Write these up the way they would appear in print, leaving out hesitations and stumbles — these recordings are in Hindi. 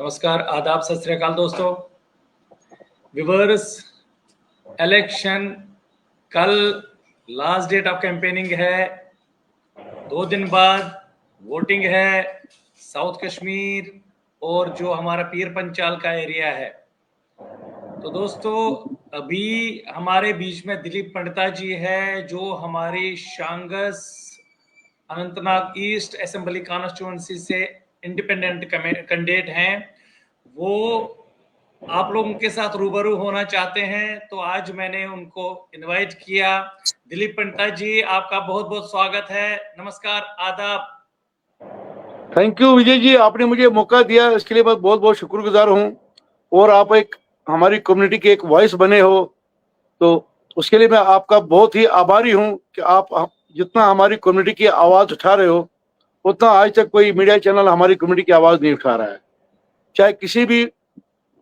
नमस्कार, आदाब, सत श्री अकाल दोस्तों। व्यूअर्स, इलेक्शन कल लास्ट डेट ऑफ कैंपेनिंग है। 2 दिन बाद वोटिंग है। साउथ कश्मीर और जो हमारा पीर पंचाल का एरिया है। तो दोस्तों, अभी हमारे बीच में दिलीप पंडिता जी है, जो हमारी शांगस अनंतनाग ईस्ट असेंबली कॉन्स्टिट्यूंसी से इंडिपेंडेंट कैंडिडेट हैं। वो आप लोगों के साथ रूबरू होना चाहते हैं, तो आज मैंने उनको इनवाइट किया। दिलीप पंडिता जी, आपका बहुत बहुत स्वागत है। नमस्कार, आदाब। थैंक यू विजय जी, आपने मुझे मौका दिया, इसके लिए मैं बहुत बहुत शुक्रगुजार हूँ। और आप एक हमारी कम्युनिटी के एक वॉइस बने हो, तो उसके लिए मैं आपका बहुत ही आभारी हूँ कि आप जितना हमारी कम्युनिटी की आवाज़ उठा रहे हो, उतना आज तक कोई मीडिया चैनल हमारी कम्युनिटी की आवाज़ नहीं उठा रहा है। चाहे किसी भी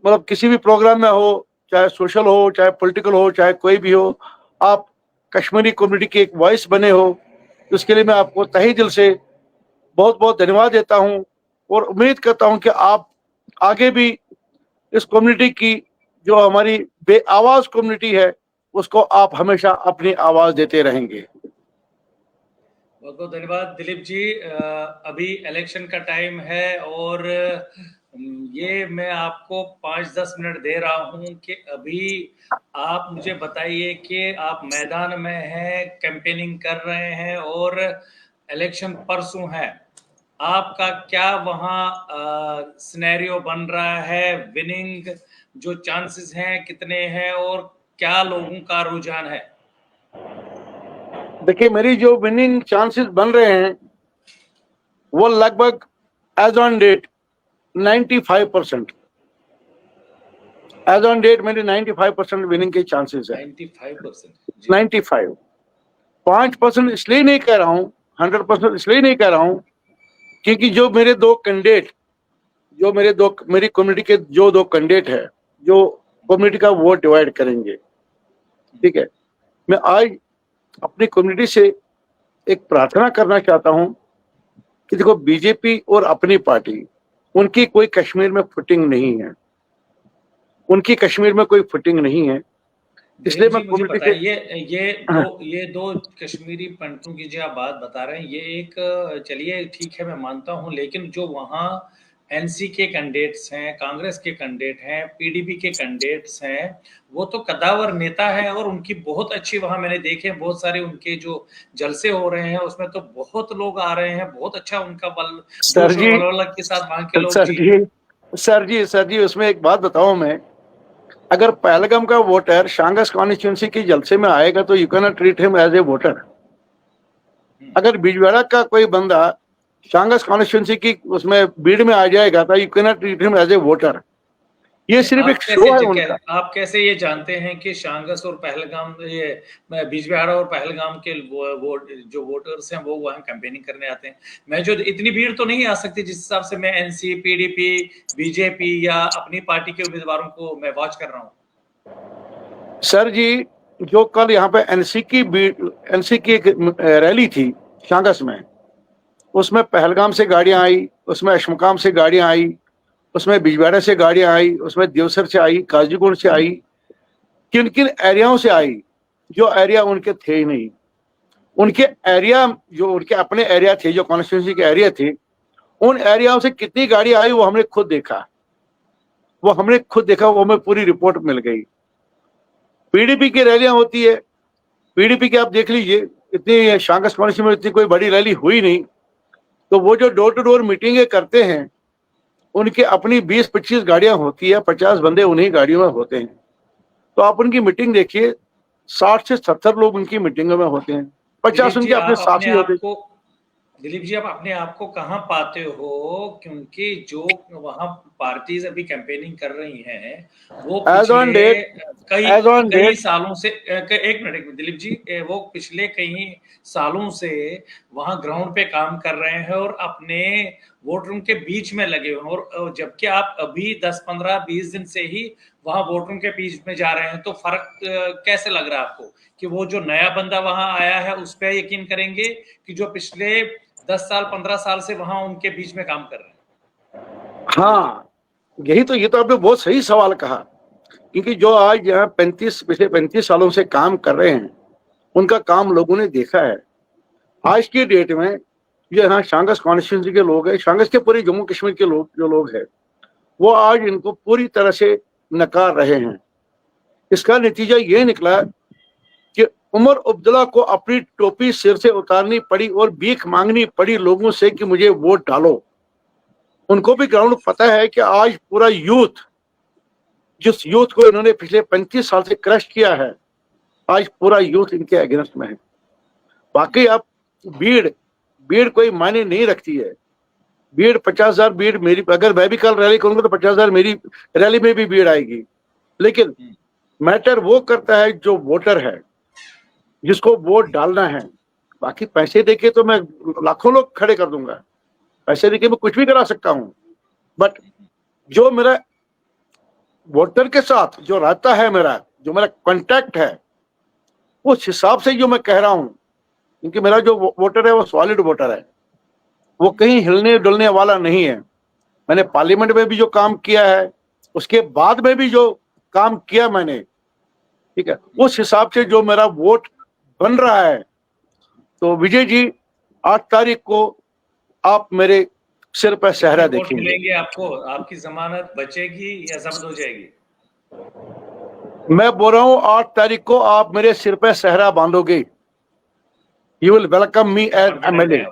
किसी भी प्रोग्राम में हो, चाहे सोशल हो, चाहे पॉलिटिकल हो, चाहे कोई भी हो, आप कश्मीरी कम्युनिटी की एक वॉइस बने हो। उसके लिए मैं आपको तहे दिल से बहुत बहुत धन्यवाद देता हूं और उम्मीद करता हूं कि आप आगे भी इस कम्युनिटी की, जो हमारी बेआवाज कम्युनिटी है, उसको आप हमेशा अपनी आवाज देते रहेंगे। बहुत बहुत धन्यवाद दिलीप जी। अभी इलेक्शन का टाइम है और ये मैं आपको 5-10 मिनट दे रहा हूं कि अभी आप मुझे बताइए कि आप मैदान में हैं, कैंपेनिंग कर रहे हैं और इलेक्शन परसों है। आपका क्या वहाँ सिनेरियो बन रहा है? विनिंग जो चांसेस हैं कितने हैं और क्या लोगों का रुझान है? देखिए, मेरी जो विनिंग चांसेस बन रहे हैं वो लगभग as on date 95%। As on date मेरी 95% विनिंग के चांसेस है। 95%? 95। 5% इसलिए नहीं कह रहा हूँ, 100% इसलिए नहीं कह रहा हूँ, क्योंकि जो मेरे दो कैंडिडेट, मेरी कम्युनिटी के जो 2 कैंडिडेट है, जो कम्युनिटी का वोट डिवाइड करेंगे, ठीक है। मैं आज अपनी कम्युनिटी से एक प्रार्थना करना चाहता हूं कि देखो, बीजेपी और अपनी पार्टी, उनकी कोई कश्मीर में फुटिंग नहीं है। उनकी कश्मीर में कोई फुटिंग नहीं है। इसलिए मैं मुझे कम्युनिटी से बताइए, ये दो कश्मीरी पंडितों की जो आप बात बता रहे हैं, ये एक, चलिए ठीक है, मैं मानता हूं, लेकिन जो वहाँ एनसी के कैंडिडेट्स हैं, कांग्रेस के कैंडिडेट हैं, पीडीपी के कैंडिडेट्स हैं, वो तो कद्दावर नेता है और उनकी बहुत अच्छी, वहां मैंने देखे बहुत सारे उनके जो जलसे हो रहे हैं, उसमें तो बहुत लोग आ रहे हैं, बहुत अच्छा उनका बल, सर जोश और जी, वल्वला के साथ वहां के लोग सर जी। जी, सर जी, उसमें एक बात बताऊं मैं। अगर पहलगाम का वोटर शांगस कॉन्स्टिट्यूंसी की जलसे में आएगा तो you can not treat him as a voter. अगर बिजवाड़ा का कोई बंदा शांगस कॉन्स्टिट्यूंसी की उसमें भीड़ में आ जाएगा तो you can not treat him as a voter. ये सिर्फ एक शो है उनका। आप कैसे ये जानते हैं कि शांगस और पहलगाम, ये बिजबिहाड़ा और पहलगाम के जो वोटर्स हैं वो वहाँ कैंपेनिंग करने आते हैं? मैं जो इतनी भीड़ तो नहीं आ सकती जिस हिसाब से मैं एनसी, पीडीपी, बीजेपी या अपनी पार्टी के उम्मीदवारों को मैं वॉच कर रहा हूँ। सर जी, जो कल यहाँ पे एनसी की एक रैली थी शांगस में, उसमें पहलगाम से गाड़ियां आई, उसमें अशमकाम से गाड़ियां आई, उसमें बिजवाड़ा से गाड़ियां आई, उसमें देवसर से आई, काजीगुंड से आई। किन किन एरियाओं से आई, जो एरिया उनके थे ही नहीं। उनके एरिया, जो उनके अपने एरिया थे, जो कॉन्स्टिट्यूंसी के एरिया थे, उन एरियाओं से कितनी गाड़ी आई वो हमने खुद देखा। वो हमें पूरी रिपोर्ट मिल गई। पीडीपी की रैलियां होती है, पीडीपी की आप देख लीजिए, इतनी शांगस कॉन्स्टिट्यूंसी में इतनी कोई बड़ी रैली हुई नहीं। तो वो जो डोर टू डोर मीटिंगें करते हैं, उनकी अपनी 20-25 गाड़ियां होती है, 50 बंदे उन्हीं गाड़ियों में होते हैं। तो आप उनकी मीटिंग देखिए, 60 से 70 लोग उनकी मीटिंगों में होते हैं, 50 उनके अपने साथी होते हैं। दिलीप जी, आप अपने आप को कहाँ पाते हो? क्योंकि जो वहाँ पार्टीज अभी कैंपेनिंग कर रही हैं, वो पिछले कई सालों से, एक मिनट दिलीप जी, वो पिछले कई सालों से वहाँ ग्राउंड पे काम कर रहे हैं और अपने वोटरों के बीच में लगे हुए हैं, और जबकि आप अभी 10-15-20 दिन से ही वहाँ वोटरों के बीच में जा रहे हैं, तो फर्क कैसे लग रहा है आपको कि वो जो नया बंदा वहाँ आया है उस पर यकीन करेंगे कि जो पिछले 10 साल 15 साल से वहां उनके बीच में काम कर रहे हैं? हाँ, ये तो आपने बहुत सही सवाल कहा, क्योंकि जो आज यहाँ पिछले 35 सालों से काम कर रहे हैं, उनका काम लोगों ने देखा है। आज की डेट में जो यहाँ शांगस कॉन्स्टिट्यूंसी के लोग हैं, शांगस के पूरे जम्मू कश्मीर के लोग हैं, वो आज इनको पूरी तरह से नकार रहे हैं। इसका नतीजा ये निकला कि उमर अब्दुल्ला को अपनी टोपी सिर से उतारनी पड़ी और भीख मांगनी पड़ी लोगों से कि मुझे वोट डालो। उनको भी ग्राउंड पता है कि आज पूरा यूथ, जिस यूथ को इन्होंने पिछले 35 साल से क्रश किया है, आज पूरा यूथ इनके अगेंस्ट में है। बाकी आप भीड़ कोई मायने नहीं रखती है। भीड़ 50,000 भीड़ मेरी, अगर मैं भी कल रैली करूंगा तो 50,000 मेरी रैली में भी भीड़ आएगी। लेकिन मैटर वो करता है जो वोटर है, जिसको वोट डालना है। बाकी पैसे देके तो मैं लाखों लोग खड़े कर दूंगा, पैसे देके मैं कुछ भी करा सकता हूं, बट जो मेरा वोटर के साथ जो रहता है, जो मेरा कांटेक्ट है, उस हिसाब से जो मैं कह रहा हूं, क्योंकि मेरा जो वोटर है वो सॉलिड वोटर है, वो कहीं हिलने डुलने वाला नहीं है। मैंने पार्लियामेंट में भी जो काम किया है, उसके बाद में भी जो काम किया मैंने, ठीक है, उस हिसाब से जो मेरा वोट बन रहा है। तो विजय जी, 8 तारीख को आप मेरे सिर पर सहरा देखेंगे। मिलेंगे आपको, आपकी जमानत बचेगी या जब्त हो जाएगी? मैं बोल रहा हूं 8 तारीख को आप मेरे सिर पर सहरा बांधोगे। You will welcome me as MLA.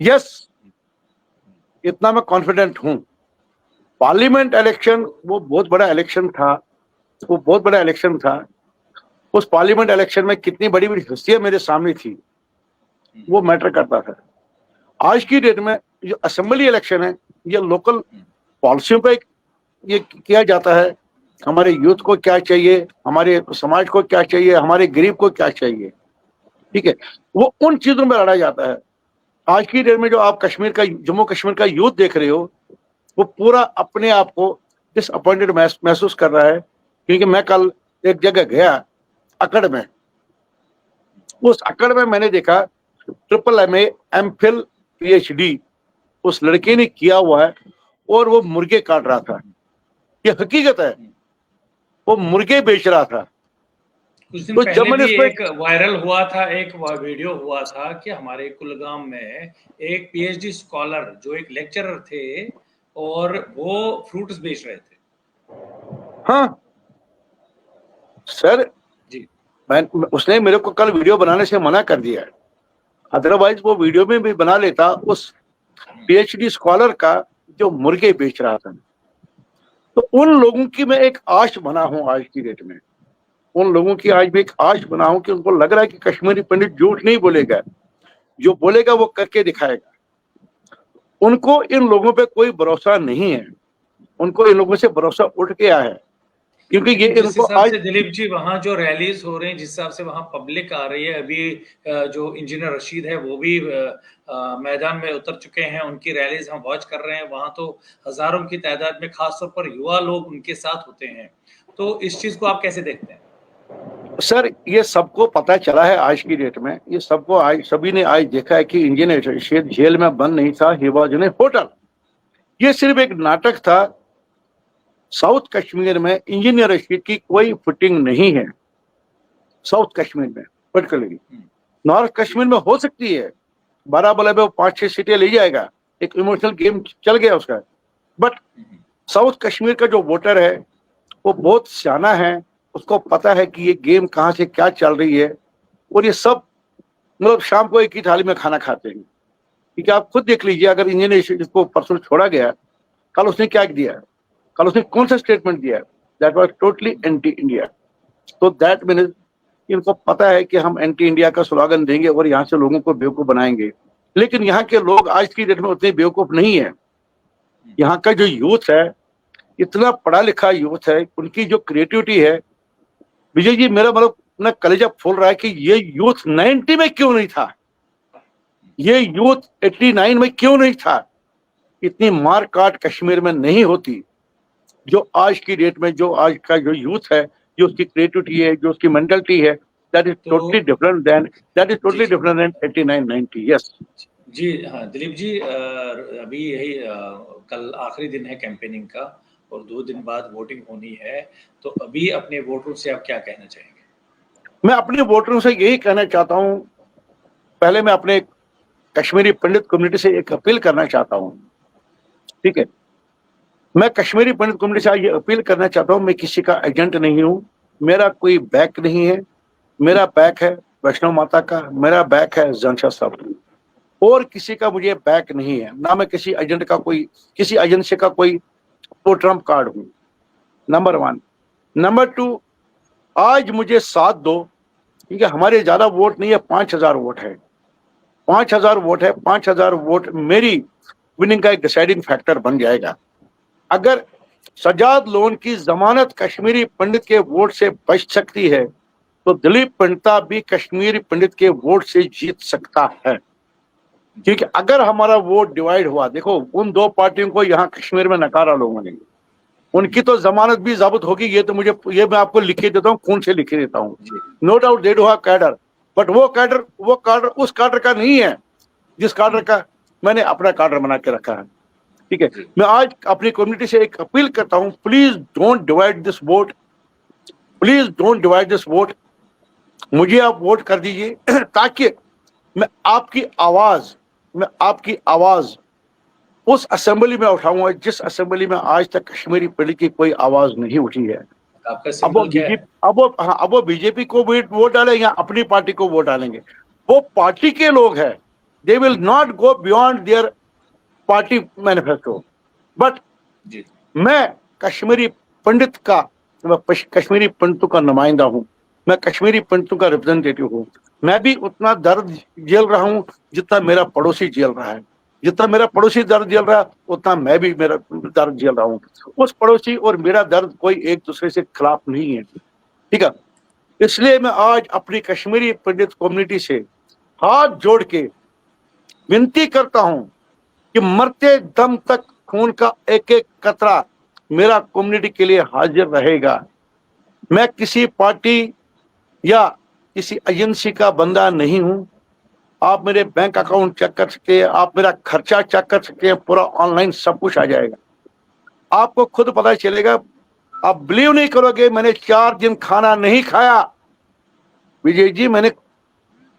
Yes, इतना मैं कॉन्फिडेंट हूं। पार्लियामेंट इलेक्शन वो बहुत बड़ा इलेक्शन था। उस पार्लियामेंट इलेक्शन में कितनी बड़ी बड़ी हस्तियां मेरे सामने थी, वो मैटर करता था। आज की डेट में जो असेंबली इलेक्शन है, ये लोकल पॉलिसियों पे ये किया जाता है। हमारे यूथ को क्या चाहिए, हमारे समाज को क्या चाहिए, हमारे गरीब को क्या चाहिए, ठीक है, वो उन चीजों में लड़ा जाता है। आज की डेट में जो आप जम्मू कश्मीर का यूथ देख रहे हो, वो पूरा अपने आप को डिसअपॉइंटेड महसूस कर रहा है। क्योंकि मैं कल एक जगह गया, अकड़ में, उस अकड़ में मैंने देखा MA MPhil PhD उस लड़के ने किया हुआ है, और वो मुर्गे काट रहा था। ये हकीकत है, वो मुर्गे बेच रहा था। कुछ दिन पहले भी एक वायरल हुआ था, एक वीडियो हुआ था कि हमारे कुलगाम में एक PhD स्कॉलर जो एक लेक्चरर थे, और वो फ्रूट्स बेच रहे थे। हाँ सर जी, उसने मेरे को कल वीडियो बनाने से मना कर दिया है, अदरवाइज वो वीडियो में भी बना लेता उस PhD स्कॉलर का जो मुर्गे बेच रहा था। तो उन लोगों की मैं एक आश बना हूं आज की डेट में, उन लोगों की आज भी एक आश बना हूं कि उनको लग रहा है कि कश्मीरी पंडित झूठ नहीं बोलेगा, जो बोलेगा वो करके दिखाएगा। उनको इन लोगों पे कोई भरोसा नहीं है, उनको इन लोगों से भरोसा उठ गया है। क्योंकि ये इनको आज दिलीप जी, वहां जो रैलीज हो रही हैं, जिस हिसाब से वहां पब्लिक आ रही है, अभी जो इंजीनियर रशीद है वो भी मैदान में उतर चुके हैं, उनकी रैलीज हम वॉच कर रहे हैं। वहां तो हजारों की तादाद में खासतौर पर युवा लोग उनके साथ होते हैं। तो इस चीज को आप कैसे देखते हैं? सर, ये सबको पता चला है आज की डेट में, ये सबको आज सभी ने आज देखा है कि इंजीनियर रशीद जेल में बंद नहीं था, he was in A hotel. ये सिर्फ एक नाटक था। साउथ कश्मीर में इंजीनियर रशीद की कोई फुटिंग नहीं है, साउथ कश्मीर में पर्टिकुलरली। नॉर्थ कश्मीर में हो सकती है, बाराबला में वो 5-6 सीटें ले जाएगा, एक इमोशनल गेम चल गया उसका। बट साउथ कश्मीर का जो वोटर है वो बहुत सियाना है, उसको पता है कि ये गेम कहाँ से क्या चल रही है। और ये सब मतलब शाम को एक ही थाली में खाना खाते हैं। क्योंकि आप खुद देख लीजिए, अगर इंजीनियर जिसको परसों छोड़ा गया, कल उसने क्या दिया, कल उसने कौन सा स्टेटमेंट दिया, that was totally anti India. तो दैट मीन्स इनको पता है कि हम एंटी इंडिया का स्लोगन देंगे और यहाँ से लोगों को बेवकूफ बनाएंगे। लेकिन यहाँ के लोग आज की डेट में उतने बेवकूफ नहीं है। यहाँ का जो यूथ है, इतना पढ़ा लिखा यूथ है, उनकी जो क्रिएटिविटी है, विजय जी मेरा मतलब अपना कलेजा फूल रहा है कि ये यूथ 90 में क्यों नहीं था, ये यूथ 89 में क्यों नहीं था। इतनी मार काट कश्मीर में नहीं होती जो आज की डेट में, जो आज का जो यूथ है, जो उसकी क्रिएटिविटी है, जो उसकी मेंटलिटी है, that is totally different than 89-90। Yes जी हाँ दिलीप जी, अभी यही कल आखिरी दिन है कैंपेनिंग का, और 2 दिन बाद वोटिंग होनी है, तो अभी अपने वोटरों से आप क्या कहना चाहेंगे? मैं अपने वोटरों से यही कहना चाहता हूं, पहले मैं अपने कश्मीरी पंडित कम्युनिटी से एक अपील करना चाहता हूं। ठीक है, मैं कश्मीरी पंडित कम्युनिटी से ये अपील करना चाहता हूं, मैं किसी का एजेंट नहीं हूं, मेरा कोई बैक नहीं है। मेरा बैक है वैष्णो माता का, मेरा बैक है जनशा साहब, और किसी का मुझे बैक नहीं है। ना मैं किसी एजेंट का कोई, किसी एजेंसी का कोई वो ट्रम्प कार्ड हूं। नंबर 1। नंबर 2, आज मुझे साथ दो, ठीक है। हमारे ज्यादा वोट नहीं है, 5000 वोट है, 5000 वोट है। 5000 वोट मेरी विनिंग का एक डिसाइडिंग फैक्टर बन जाएगा। अगर सजाद लोन की जमानत कश्मीरी पंडित के वोट से बच सकती है, तो दिलीप पंडिता भी कश्मीरी पंडित के वोट से जीत सकता है। क्योंकि अगर हमारा वोट डिवाइड हुआ, देखो उन 2 पार्टियों को यहाँ कश्मीर में नकारा लोगों ने, उनकी तो जमानत भी जब्त होगी। ये तो मुझे, ये मैं आपको लिख के देता हूँ, खून से लिख के देता हूँ। No doubt they do have cadre, but वो कैडर उस कैडर का नहीं है जिस कैडर का मैंने अपना कैडर बना के रखा है। ठीक है, मैं आज अपनी कम्युनिटी से एक अपील करता हूं, please don't divide this vote, please don't divide this vote. मुझे आप वोट कर दीजिए ताकि मैं आपकी आवाज उस असेंबली में उठाऊंगा जिस असेंबली में आज तक कश्मीरी पंडित की कोई आवाज नहीं उठी है। आपका सिंबल क्या है? अब वो बीजेपी को वोट डालेंगे या अपनी पार्टी को वोट डालेंगे, वो पार्टी के लोग हैं। They will not go beyond their party manifesto. But मैं कश्मीरी पंडित का, कश्मीरी पंडितों का नुमाइंदा हूं, मैं कश्मीरी पंडितों का रिप्रेजेंटेटिव हूं। मैं भी उतना दर्द झेल रहा हूं जितना मेरा पड़ोसी झेल रहा है। जितना मेरा पड़ोसी दर्द झेल रहा है, उतना मैं भी मेरा दर्द झेल रहा हूं। उस पड़ोसी और मेरा दर्द कोई एक दूसरे से खिलाफ नहीं है। ठीक है, इसलिए मैं आज अपनी कश्मीरी पंडित कम्युनिटी से हाथ जोड़ के विनती करता हूं कि मरते दम तक खून का एक एक कतरा मेरा कम्युनिटी के लिए हाजिर रहेगा। मैं किसी पार्टी या किसी एजेंसी का बंदा नहीं हूं। आप मेरे बैंक अकाउंट चेक कर सकते हैं, आप मेरा खर्चा चेक कर सकते हैं, पूरा ऑनलाइन सब कुछ आ जाएगा, आपको खुद पता चलेगा। आप बिलीव नहीं करोगे, मैंने 4 दिन खाना नहीं खाया विजय जी, मैंने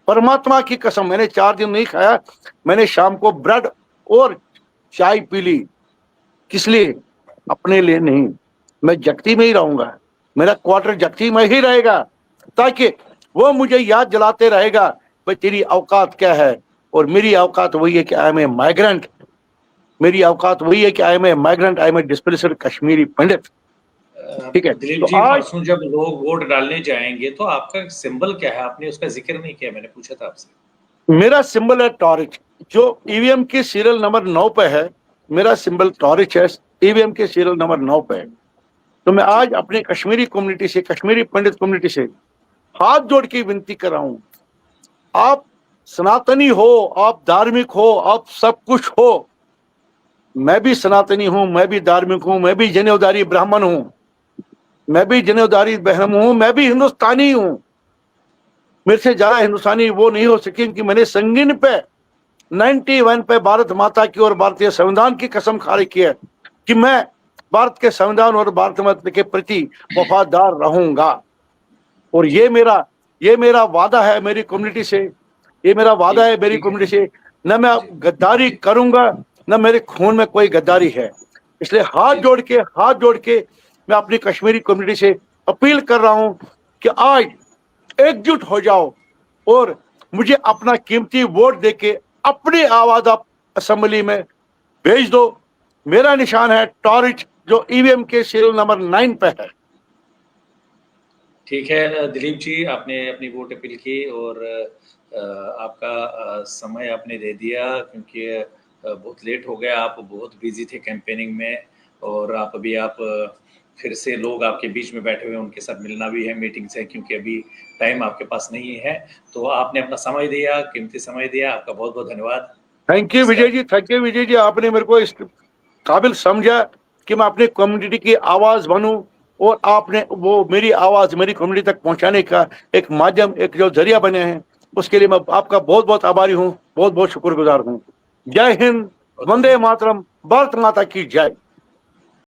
परमात्मा की कसम, मैंने 4 दिन नहीं खाया। मैंने शाम को ब्रेड और चाय पी ली। किस लिए? अपने लिए नहीं। मैं जगती में ही रहूंगा, मेरा क्वार्टर जगती में ही रहेगा, ताकि वो मुझे याद दिलाते रहेगा भाई तेरी औकात क्या है। और मेरी औकात वही है कि आई एम ए माइग्रेंट, मेरी औकात वही है कि I am a migrant, I am a displaced Kashmiri Pandit. ठीक है, दिलीप तो जी, आज परसों जब लोग वोट डालने जाएंगे तो आपका सिंबल क्या है? आपने उसका जिक्र नहीं किया, मैंने पूछा था आपसे। मेरा सिंबल है टॉर्च, जो ईवीएम के सीरियल नंबर 9 पे है। मेरा सिंबल टॉर्च है, ईवीएम के सीरियल नंबर 9 पे है। तो मैं आज अपने कश्मीरी कम्युनिटी से, कश्मीरी पंडित कम्युनिटी से हाथ जोड़ के विनती कर रहा हूं, आप सनातनी हो, आप धार्मिक हो, आप सब कुछ हो। मैं भी सनातनी हूं, मैं भी धार्मिक हूं, मैं भी जनेऊधारी ब्राह्मण हूं, मैं भी जनेऊधारी बहन हूं, मैं भी हिंदुस्तानी हूं। मेरे से ज्यादा हिंदुस्तानी वो नहीं हो सके कि मैंने संगीन पे 91 पे भारत माता की और भारतीय संविधान की कसम खा रखी है कि मैं भारत के संविधान और भारत माता के प्रति वफादार रहूंगा। और ये मेरा वादा है मेरी कम्युनिटी से, ये मेरा वादा है मेरी कम्युनिटी से। न मैं गद्दारी करूंगा, न मेरे खून में कोई गद्दारी है। इसलिए हाथ जोड़ के मैं अपनी कश्मीरी कम्युनिटी से अपील कर रहा हूं कि आज एकजुट हो जाओ और मुझे अपना कीमती वोट देके अपनी आवाज आप असेंबली में भेज दो। मेरा निशान है टॉर्च, जो ईवीएम के सीरियल नंबर 9 पे है। ठीक है दिलीप जी, आपने अपनी वोट अपील की और आपका समय आपने दे दिया, क्योंकि बहुत लेट हो गया, आप बहुत बिजी थे कैंपेनिंग में, और आप फिर से लोग आपके बीच में बैठे हुए हैं, उनके साथ मिलना भी है मीटिंग से, क्योंकि अभी टाइम आपके पास नहीं है। तो आपने अपना समय दिया, कीमती समय दिया, आपका बहुत बहुत धन्यवाद। Thank you Vijay ji, thank you Vijay ji, आपने मेरे को इस काबिल समझा कि मैं अपनी कम्युनिटी की आवाज बनूं, और आपने वो मेरी आवाज मेरी कम्युनिटी तक पहुंचाने का एक माध्यम, एक जो जरिया बने हैं, उसके लिए मैं आपका बहुत बहुत आभारी हूं, बहुत बहुत शुक्रगुजार हूं। जय हिंद, वंदे मातरम, भारत माता की जय।